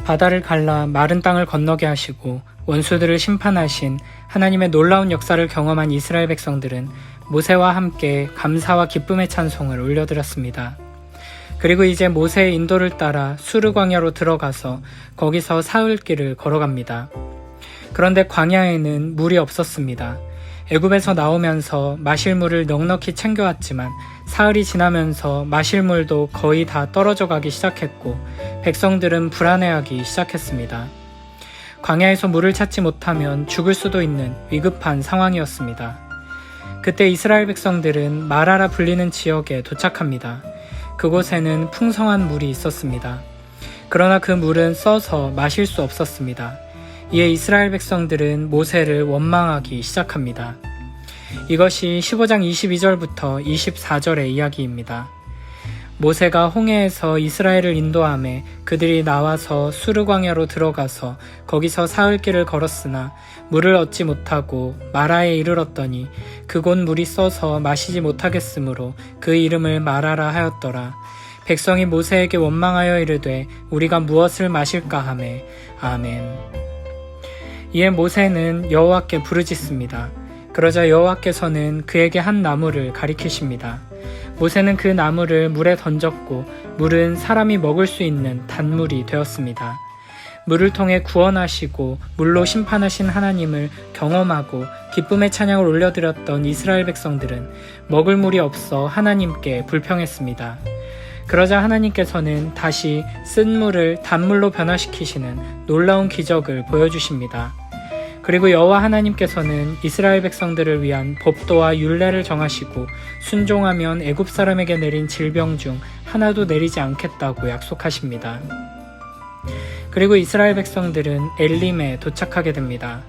바다를 갈라 마른 땅을 건너게 하시고 원수들을 심판하신 하나님의 놀라운 역사를 경험한 이스라엘 백성들은 모세와 함께 감사와 기쁨의 찬송을 올려드렸습니다. 그리고 이제 모세의 인도를 따라 수르 광야로 들어가서 거기서 사흘길을 걸어갑니다. 그런데 광야에는 물이 없었습니다. 애굽에서 나오면서 마실 물을 넉넉히 챙겨왔지만 사흘이 지나면서 마실 물도 거의 다 떨어져 가기 시작했고 백성들은 불안해하기 시작했습니다. 광야에서 물을 찾지 못하면 죽을 수도 있는 위급한 상황이었습니다. 그때 이스라엘 백성들은 마라라 불리는 지역에 도착합니다. 그곳에는 풍성한 물이 있었습니다. 그러나 그 물은 써서 마실 수 없었습니다. 이에 이스라엘 백성들은 모세를 원망하기 시작합니다. 이것이 15장 22절부터 24절의 이야기입니다. 모세가 홍해에서 이스라엘을 인도하매 그들이 나와서 수르 광야로 들어가서 거기서 사흘길을 걸었으나 물을 얻지 못하고 마라에 이르렀더니 그곳 물이 써서 마시지 못하겠으므로 그 이름을 마라라 하였더라. 백성이 모세에게 원망하여 이르되 우리가 무엇을 마실까 하매 아멘. 이에 모세는 여호와께 부르짖습니다. 그러자 여호와께서는 그에게 한 나무를 가리키십니다. 모세는 그 나무를 물에 던졌고 물은 사람이 먹을 수 있는 단물이 되었습니다. 물을 통해 구원하시고 물로 심판하신 하나님을 경험하고 기쁨의 찬양을 올려드렸던 이스라엘 백성들은 먹을 물이 없어 하나님께 불평했습니다. 그러자 하나님께서는 다시 쓴 물을 단물로 변화시키시는 놀라운 기적을 보여주십니다. 그리고 여호와 하나님께서는 이스라엘 백성들을 위한 법도와 율례를 정하시고 순종하면 애굽 사람에게 내린 질병 중 하나도 내리지 않겠다고 약속하십니다. 그리고 이스라엘 백성들은 엘림에 도착하게 됩니다.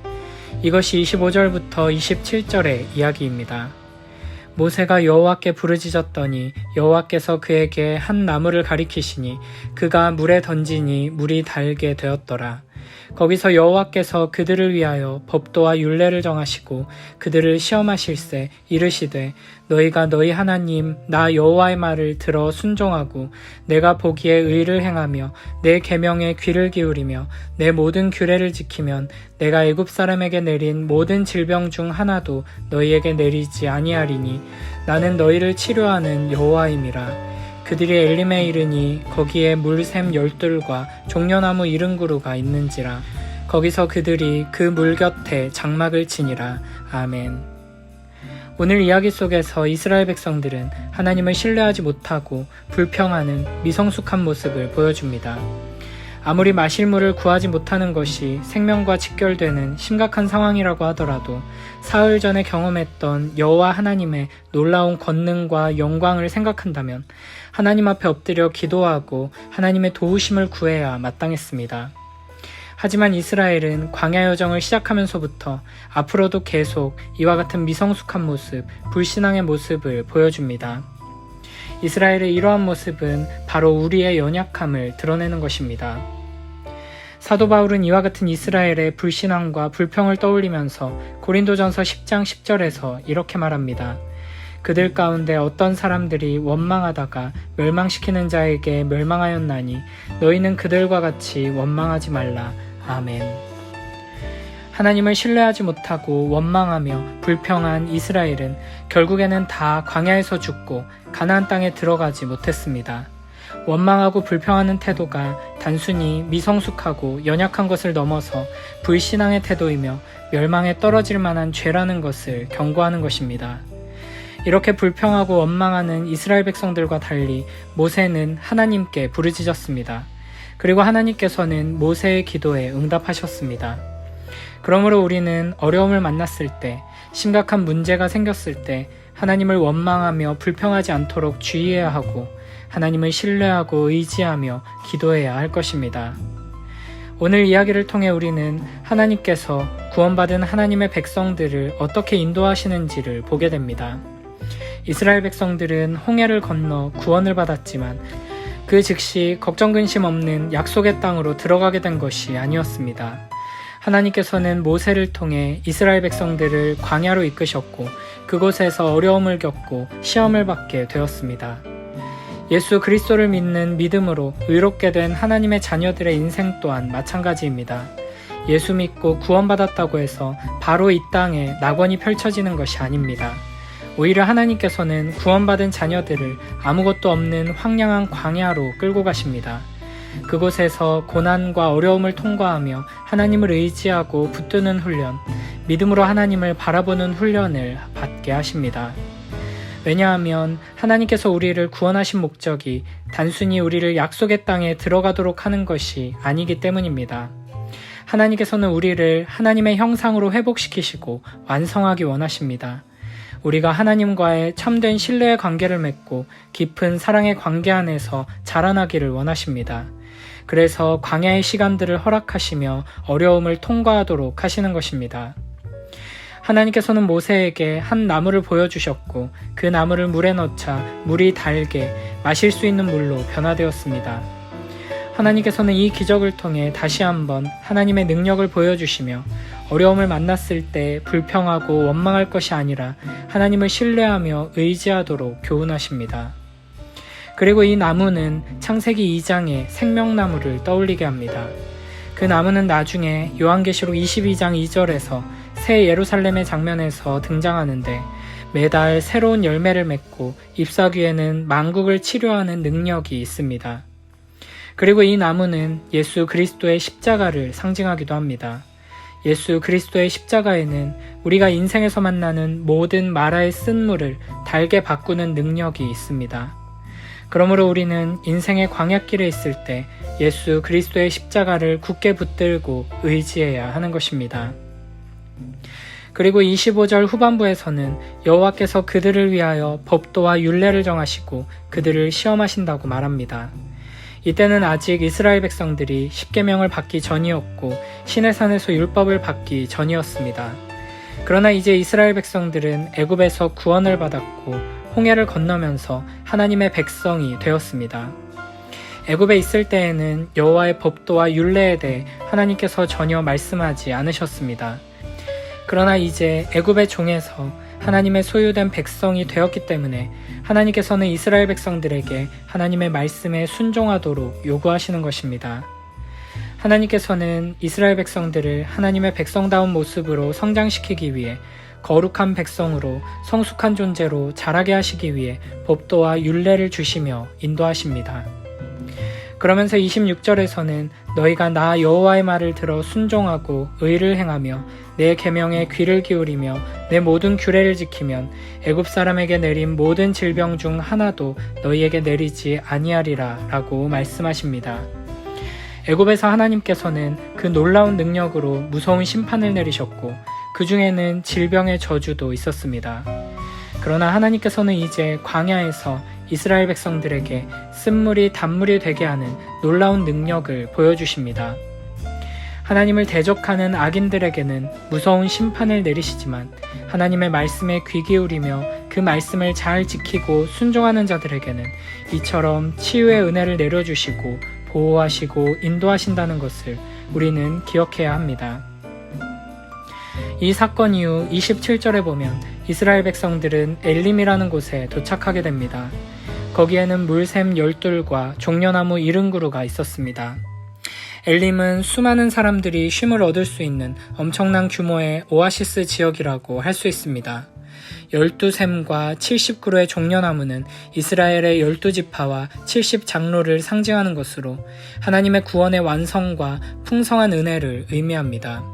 이것이 25절부터 27절의 이야기입니다. 모세가 여호와께 부르짖었더니 여호와께서 그에게 한 나무를 가리키시니 그가 물에 던지니 물이 달게 되었더라. 거기서 여호와께서 그들을 위하여 법도와 율례를 정하시고 그들을 시험하실세 이르시되 너희가 너희 하나님 나 여호와의 말을 들어 순종하고 내가 보기에 의를 행하며 내 계명에 귀를 기울이며 내 모든 규례를 지키면 내가 애굽 사람에게 내린 모든 질병 중 하나도 너희에게 내리지 아니하리니 나는 너희를 치료하는 여호와임이라. 그들이 엘림에 이르니 거기에 물샘 12과 종려나무 70그루가 있는지라. 거기서 그들이 그 물 곁에 장막을 치니라. 아멘. 오늘 이야기 속에서 이스라엘 백성들은 하나님을 신뢰하지 못하고 불평하는 미성숙한 모습을 보여줍니다. 아무리 마실 물을 구하지 못하는 것이 생명과 직결되는 심각한 상황이라고 하더라도 사흘 전에 경험했던 여호와 하나님의 놀라운 권능과 영광을 생각한다면 하나님 앞에 엎드려 기도하고 하나님의 도우심을 구해야 마땅했습니다. 하지만 이스라엘은 광야 여정을 시작하면서부터 앞으로도 계속 이와 같은 미성숙한 모습, 불신앙의 모습을 보여줍니다. 이스라엘의 이러한 모습은 바로 우리의 연약함을 드러내는 것입니다. 사도 바울은 이와 같은 이스라엘의 불신앙과 불평을 떠올리면서 고린도전서 10장 10절에서 이렇게 말합니다. 그들 가운데 어떤 사람들이 원망하다가 멸망시키는 자에게 멸망하였나니 너희는 그들과 같이 원망하지 말라. 아멘. 하나님을 신뢰하지 못하고 원망하며 불평한 이스라엘은 결국에는 다 광야에서 죽고 가나안 땅에 들어가지 못했습니다. 원망하고 불평하는 태도가 단순히 미성숙하고 연약한 것을 넘어서 불신앙의 태도이며 멸망에 떨어질 만한 죄라는 것을 경고하는 것입니다. 이렇게 불평하고 원망하는 이스라엘 백성들과 달리 모세는 하나님께 부르짖었습니다. 그리고 하나님께서는 모세의 기도에 응답하셨습니다. 그러므로 우리는 어려움을 만났을 때, 심각한 문제가 생겼을 때 하나님을 원망하며 불평하지 않도록 주의해야 하고 하나님을 신뢰하고 의지하며 기도해야 할 것입니다. 오늘 이야기를 통해 우리는 하나님께서 구원받은 하나님의 백성들을 어떻게 인도하시는지를 보게 됩니다. 이스라엘 백성들은 홍해를 건너 구원을 받았지만 그 즉시 걱정 근심 없는 약속의 땅으로 들어가게 된 것이 아니었습니다. 하나님께서는 모세를 통해 이스라엘 백성들을 광야로 이끄셨고 그곳에서 어려움을 겪고 시험을 받게 되었습니다. 예수 그리스도를 믿는 믿음으로 의롭게 된 하나님의 자녀들의 인생 또한 마찬가지입니다. 예수 믿고 구원받았다고 해서 바로 이 땅에 낙원이 펼쳐지는 것이 아닙니다. 오히려 하나님께서는 구원받은 자녀들을 아무것도 없는 황량한 광야로 끌고 가십니다. 그곳에서 고난과 어려움을 통과하며 하나님을 의지하고 붙드는 훈련, 믿음으로 하나님을 바라보는 훈련을 받게 하십니다. 왜냐하면 하나님께서 우리를 구원하신 목적이 단순히 우리를 약속의 땅에 들어가도록 하는 것이 아니기 때문입니다. 하나님께서는 우리를 하나님의 형상으로 회복시키시고 완성하기 원하십니다. 우리가 하나님과의 참된 신뢰의 관계를 맺고 깊은 사랑의 관계 안에서 자라나기를 원하십니다. 그래서 광야의 시간들을 허락하시며 어려움을 통과하도록 하시는 것입니다. 하나님께서는 모세에게 한 나무를 보여주셨고 그 나무를 물에 넣자 물이 달게 마실 수 있는 물로 변화되었습니다. 하나님께서는 이 기적을 통해 다시 한번 하나님의 능력을 보여주시며 어려움을 만났을 때 불평하고 원망할 것이 아니라 하나님을 신뢰하며 의지하도록 교훈하십니다. 그리고 이 나무는 창세기 2장의 생명나무를 떠올리게 합니다. 그 나무는 나중에 요한계시록 22장 2절에서 새 예루살렘의 장면에서 등장하는데 매달 새로운 열매를 맺고 잎사귀에는 만국을 치료하는 능력이 있습니다. 그리고 이 나무는 예수 그리스도의 십자가를 상징하기도 합니다. 예수 그리스도의 십자가에는 우리가 인생에서 만나는 모든 마라의 쓴물을 달게 바꾸는 능력이 있습니다. 그러므로 우리는 인생의 광야길에 있을 때 예수 그리스도의 십자가를 굳게 붙들고 의지해야 하는 것입니다. 그리고 25절 후반부에서는 여호와께서 그들을 위하여 법도와 율례를 정하시고 그들을 시험하신다고 말합니다. 이때는 아직 이스라엘 백성들이 십계명을 받기 전이었고 시내산에서 율법을 받기 전이었습니다. 그러나 이제 이스라엘 백성들은 애굽에서 구원을 받았고 홍해를 건너면서 하나님의 백성이 되었습니다. 애굽에 있을 때에는 여호와의 법도와 율례에 대해 하나님께서 전혀 말씀하지 않으셨습니다. 그러나 이제 애굽의 종에서 하나님의 소유된 백성이 되었기 때문에 하나님께서는 이스라엘 백성들에게 하나님의 말씀에 순종하도록 요구하시는 것입니다. 하나님께서는 이스라엘 백성들을 하나님의 백성다운 모습으로 성장시키기 위해 거룩한 백성으로 성숙한 존재로 자라게 하시기 위해 법도와 율례를 주시며 인도하십니다. 그러면서 26절에서는 너희가 나 여호와의 말을 들어 순종하고 의를 행하며 내 계명에 귀를 기울이며 내 모든 규례를 지키면 애굽 사람에게 내린 모든 질병 중 하나도 너희에게 내리지 아니하리라 라고 말씀하십니다. 애굽에서 하나님께서는 그 놀라운 능력으로 무서운 심판을 내리셨고 그 중에는 질병의 저주도 있었습니다. 그러나 하나님께서는 이제 광야에서 이스라엘 백성들에게 쓴물이 단물이 되게 하는 놀라운 능력을 보여주십니다. 하나님을 대적하는 악인들에게는 무서운 심판을 내리시지만 하나님의 말씀에 귀 기울이며 그 말씀을 잘 지키고 순종하는 자들에게는 이처럼 치유의 은혜를 내려주시고 보호하시고 인도하신다는 것을 우리는 기억해야 합니다. 이 사건 이후 27절에 보면 이스라엘 백성들은 엘림이라는 곳에 도착하게 됩니다. 거기에는 물샘 12과 종려나무 70그루가 있었습니다. 엘림은 수많은 사람들이 쉼을 얻을 수 있는 엄청난 규모의 오아시스 지역이라고 할 수 있습니다. 12샘과 70그루의 종려나무는 이스라엘의 12지파와 70장로를 상징하는 것으로 하나님의 구원의 완성과 풍성한 은혜를 의미합니다.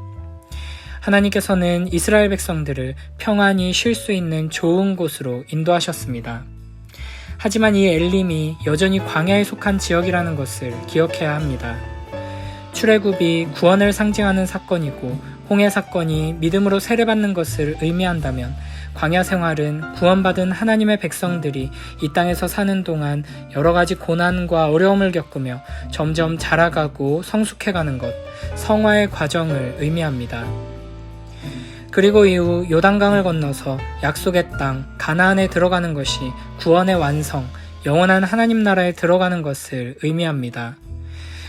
하나님께서는 이스라엘 백성들을 평안히 쉴 수 있는 좋은 곳으로 인도하셨습니다. 하지만 이 엘림이 여전히 광야에 속한 지역이라는 것을 기억해야 합니다. 출애굽이 구원을 상징하는 사건이고 홍해 사건이 믿음으로 세례받는 것을 의미한다면 광야 생활은 구원받은 하나님의 백성들이 이 땅에서 사는 동안 여러 가지 고난과 어려움을 겪으며 점점 자라가고 성숙해가는 것, 성화의 과정을 의미합니다. 그리고 이후 요단강을 건너서 약속의 땅 가나안에 들어가는 것이 구원의 완성, 영원한 하나님 나라에 들어가는 것을 의미합니다.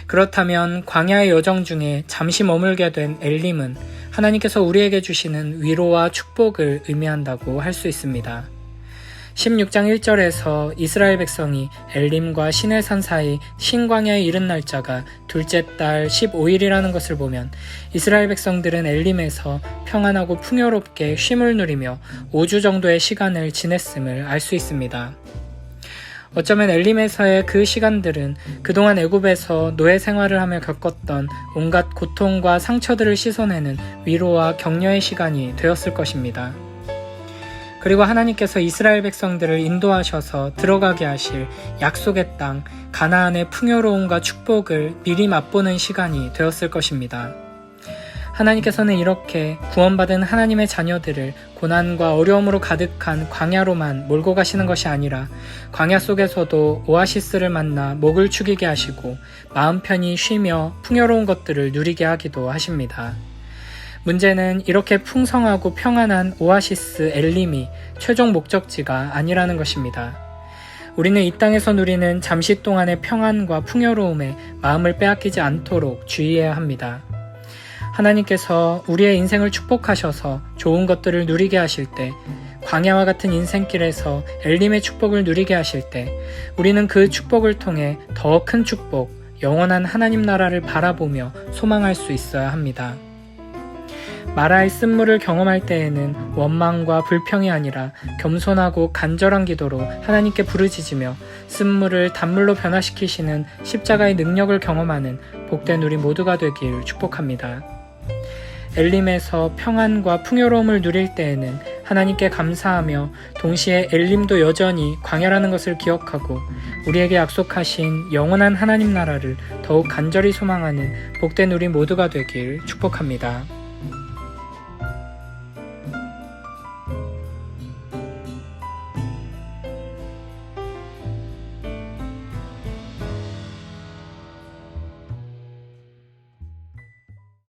그렇다면 광야의 여정 중에 잠시 머물게 된 엘림은 하나님께서 우리에게 주시는 위로와 축복을 의미한다고 할 수 있습니다. 16장 1절에서 이스라엘 백성이 엘림과 시내산 사이 신광야에 이른 날짜가 둘째 달 15일이라는 것을 보면 이스라엘 백성들은 엘림에서 평안하고 풍요롭게 쉼을 누리며 5주 정도의 시간을 지냈음을 알 수 있습니다. 어쩌면 엘림에서의 그 시간들은 그동안 애굽에서 노예 생활을 하며 겪었던 온갖 고통과 상처들을 씻어내는 위로와 격려의 시간이 되었을 것입니다. 그리고 하나님께서 이스라엘 백성들을 인도하셔서 들어가게 하실 약속의 땅 가나안의 풍요로움과 축복을 미리 맛보는 시간이 되었을 것입니다. 하나님께서는 이렇게 구원받은 하나님의 자녀들을 고난과 어려움으로 가득한 광야로만 몰고 가시는 것이 아니라 광야 속에서도 오아시스를 만나 목을 축이게 하시고 마음 편히 쉬며 풍요로운 것들을 누리게 하기도 하십니다. 문제는 이렇게 풍성하고 평안한 오아시스 엘림이 최종 목적지가 아니라는 것입니다. 우리는 이 땅에서 누리는 잠시 동안의 평안과 풍요로움에 마음을 빼앗기지 않도록 주의해야 합니다. 하나님께서 우리의 인생을 축복하셔서 좋은 것들을 누리게 하실 때, 광야와 같은 인생길에서 엘림의 축복을 누리게 하실 때, 우리는 그 축복을 통해 더 큰 축복, 영원한 하나님 나라를 바라보며 소망할 수 있어야 합니다. 마라의 쓴물을 경험할 때에는 원망과 불평이 아니라 겸손하고 간절한 기도로 하나님께 부르짖으며 쓴물을 단물로 변화시키시는 십자가의 능력을 경험하는 복된 우리 모두가 되길 축복합니다. 엘림에서 평안과 풍요로움을 누릴 때에는 하나님께 감사하며 동시에 엘림도 여전히 광야라는 것을 기억하고 우리에게 약속하신 영원한 하나님 나라를 더욱 간절히 소망하는 복된 우리 모두가 되길 축복합니다.